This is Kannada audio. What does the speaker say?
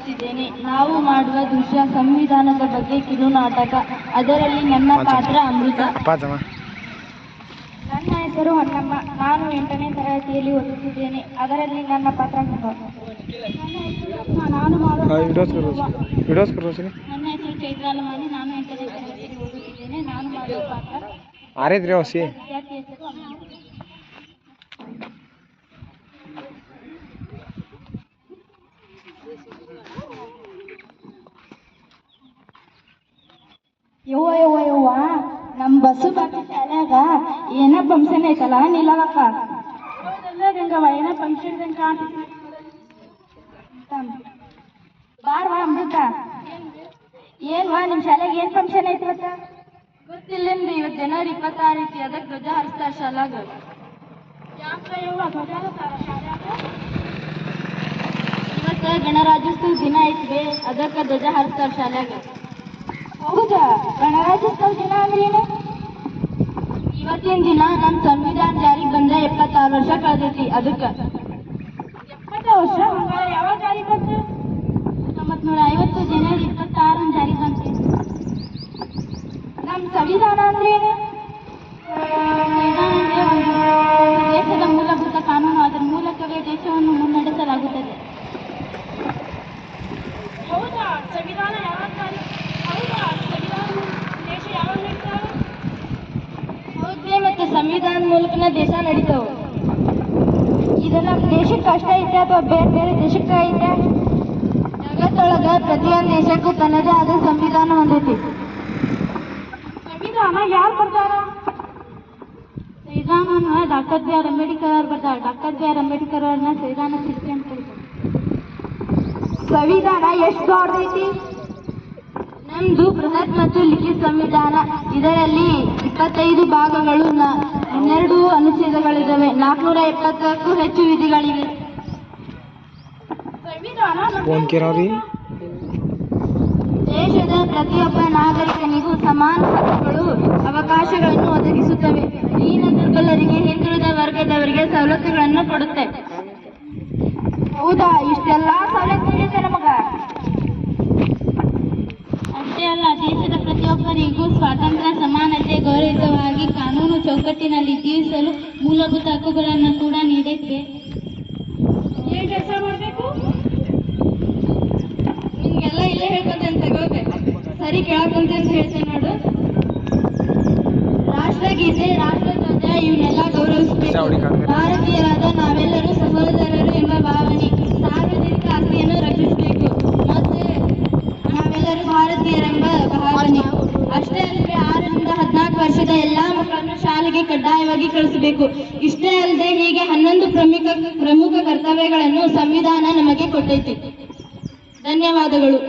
ಓದುತ್ತಿದ್ದೇನೆ. ನಾವು ಮಾಡುವ ದೃಶ್ಯ ಸಂವಿಧಾನದ ಬಗ್ಗೆ ಕಿರು ನಾಟಕ. ಅದರಲ್ಲಿ ನನ್ನ ಪಾತ್ರ ಅಮೃತ. ನನ್ನ ಹೆಸರು ಹೊನ್ನಮ್ಮ. ನಾನು 8ನೇ ತರಗತಿಯಲ್ಲಿ ಓದುತ್ತಿದ್ದೇನೆ. ಅದರಲ್ಲಿ ನನ್ನ ಪಾತ್ರ ನನ್ನ ಹೆಸರು ನಾನು ಮಾಡುವ ನನ್ನ ಹೆಸರು ಚೈತ್ರಾಲಮಾನಿ. ನಾನು 8ನೇ ತರಗತಿಯಲ್ಲಿ ಓದುತ್ತಿದ್ದೇನೆ. ನಾನು ಮಾಡುವ ಪಾತ್ರ ವಿದ್ಯಾರ್ಥಿ ಹೆಸರು ಯವ್ವ ನಮ್ಮ ಬಸ್ಸು ಬಾಕಿ ಶಾಲ್ಯಾಗ ಏನ ಫಂಕ್ಷನ್ ಐತಲ್ಲ ನಿಲ್ಲವಕ್ಕ. ಗಂಗವ್ವ ಏನ ಫಂಕ್ಷನ್ ಬಾರ್ವಾ ಅಮೃತ. ಏನ್ವಾ ನಿಮ್ಮ ಶಾಲೆಗೆ ಏನ್ ಫಂಕ್ಷನ್ ಐತಿ ಇವತ್ತ? ಗೊತ್ತಿಲ್ಲೇನ್ರಿ, ಇವತ್ತು ಜನವರಿ 26 ಐತಿ. ಅದಕ್ಕೆ ಧ್ವಜ ಹಾರಿಸ್ತಾರ ಶಾಲಾಗ. ಯಾಕ ಯವ್ವ ಧ್ವಜ ಹಾರಿಸ್ತಾರ ಶಾಲ್ಯಾಗ? ಇವತ್ತು ಗಣರಾಜ್ಯೋತ್ಸವ ದಿನ ಐತಿ, ಅದಕ್ಕೆ ಧ್ವಜ ಹಾರಿಸ್ತಾರ ಶಾಲ್ಯಾಗ. ಹೌದಾ? ಗಣರಾಜ್ಯೋತ್ಸವ ದಿನ ಅಂದ್ರೆ ಏನು? ಇವತ್ತಿನ ದಿನ ನಮ್ಮ ಸಂವಿಧಾನ ಜಾರಿಗೆ ಬಂದ 76 ವರ್ಷ ಕಳೆದೈತಿ. ಅದಕ್ಕೆ 70 ವರ್ಷ ಯಾವಾಗ ಜಾರಿಗೆ ಬಂತು? 1950 ಜನವರಿ 26 ಜಾರಿಗೆ ಬಂತು. ನಮ್ಮ ಸಂವಿಧಾನ ಅಂದ್ರೆ ಏನು? ಸಂವಿಧಾನ ಅಂದ್ರೆ ಒಂದು ದೇಶದ ಮೂಲಭೂತ ಕಾನೂನು. ಅದರ ಮೂಲಕವೇ ದೇಶವನ್ನು ಮುನ್ನಡೆಸಲಾಗುತ್ತದೆ. ಹೌದಾ? ಸಂವಿಧಾನ ಯಾವಾಗ ದೇಶ ಯಾವಾಗ ನಡೀತಾವ? ಹೌದೇ, ಮತ್ತೆ ಸಂವಿಧಾನ ಮೂಲಕನ ದೇಶ ನಡೀತಾವ. ಇದು ನಮ್ಮ ದೇಶಕ್ಕೆ ಅಷ್ಟೇ ಐತೆ ಅಥವಾ ಬೇರೆ ಬೇರೆ ದೇಶಕ್ಕೆ ಐತೆ? ಜಗತ್ತೊಳಗ ಪ್ರತಿಯೊಂದು ದೇಶಕ್ಕೂ ತನ್ನದೇ ಆದ ಸಂವಿಧಾನ ಹೊಂದೈತಿ. ಸಂವಿಧಾನ ಯಾರು ಬರ್ತಾರ? ಸಂವಿಧಾನ ಡಾಕ್ಟರ್ ಬಿ ಆರ್ ಅಂಬೇಡ್ಕರ್ ಅವ್ರು ಬರ್ತಾರ. ಡಾಕ್ಟರ್ ಬಿ ಆರ್ ಅಂಬೇಡ್ಕರ್ ಅವ್ರನ್ನ ಸಂವಿಧಾನ ಶಿಲ್ಪಿ ಅಂತ ಕರೀತಾರೆ. ಸಂವಿಧಾನ ಎಷ್ಟು ದೊಡ್ಡದೈತಿ? ನಮ್ದು ಬೃಹತ್ ಮತ್ತು ಲಿಖಿತ ಸಂವಿಧಾನ. ಇದರಲ್ಲಿ 25 ಭಾಗಗಳು, 12 ಅನುಚ್ಛೇದಗಳಿದ್ದಾವೆ, 470ಕ್ಕೂ ಹೆಚ್ಚು ವಿಧಿಗಳಿವೆ. ದೇಶದ ಪ್ರತಿಯೊಬ್ಬ ನಾಗರಿಕನಿಗೂ ಸಮಾನ ಹಕ್ಕುಗಳು, ಅವಕಾಶಗಳನ್ನು ಒದಗಿಸುತ್ತವೆ. ದೀನ ದುರ್ಬಲರಿಗೆ, ಹಿಂದುಳಿದ ವರ್ಗದವರಿಗೆ ಸವಲತ್ತುಗಳನ್ನು ಕೊಡುತ್ತೆ. ಹೌದಾ? ಇಷ್ಟೆಲ್ಲಾ ಸವಲತ್ತು ಇದೆ ನಮಗ. ಅಷ್ಟೇ ಅಲ್ಲ, ದೇಶದ ಪ್ರತಿಯೊಬ್ಬರಿಗೂ ಸ್ವಾತಂತ್ರ್ಯ, ಸಮಾನತೆ, ಗೌರವಯುತವಾಗಿ ಕಾನೂನು ಚೌಕಟ್ಟಿನಲ್ಲಿ ಜೀವಿಸಲು ಮೂಲಭೂತ ಹಕ್ಕುಗಳನ್ನು ಕೂಡ ನೀಡೈತೆ. ಏನ್ ಕೆಲಸ ಮಾಡಬೇಕು? ನಿಮ್ಗೆಲ್ಲ ಇಲ್ಲೇ ಹೇಳ್ಕೊಂತೇನೆ, ತಗೋಬೇಕು. ಸರಿ, ಕೇಳಕ್ಕಂತ ಹೇಳ್ತೇನೆ ನೋಡು. ರಾಷ್ಟ್ರಗೀತೆ, ರಾಷ್ಟ್ರಧ್ವಜ ಇವನ್ನೆಲ್ಲ ಗೌರವಿಸಬೇಕು. ಭಾರತೀಯರಾದ ನಾವೆಲ್ಲರೂ ಸಹೋದರರು ಎಂಬ ಭಾವನೆ, ಸಾರ್ವಜನಿಕ ಆಸ್ತಿಯನ್ನು ರಕ್ಷಿಸಬೇಕು. ಮತ್ತೆ ನಾವೆಲ್ಲರೂ ಭಾರತೀಯರೆಂಬ ಭಾವನೆ. ಅಷ್ಟೇ ಅಲ್ಲದೆ 6 ರಿಂದ 14 ವರ್ಷದ ಎಲ್ಲಾ ಮಕ್ಕಳನ್ನು ಶಾಲೆಗೆ ಕಡ್ಡಾಯವಾಗಿ ಕಳಿಸಬೇಕು. ಇಷ್ಟೇ ಅಲ್ಲದೆ ಹೀಗೆ 11 ಪ್ರಮುಖ ಕರ್ತವ್ಯಗಳನ್ನು ಸಂವಿಧಾನ ನಮಗೆ ಕೊಟ್ಟೈತಿ. ಧನ್ಯವಾದಗಳು.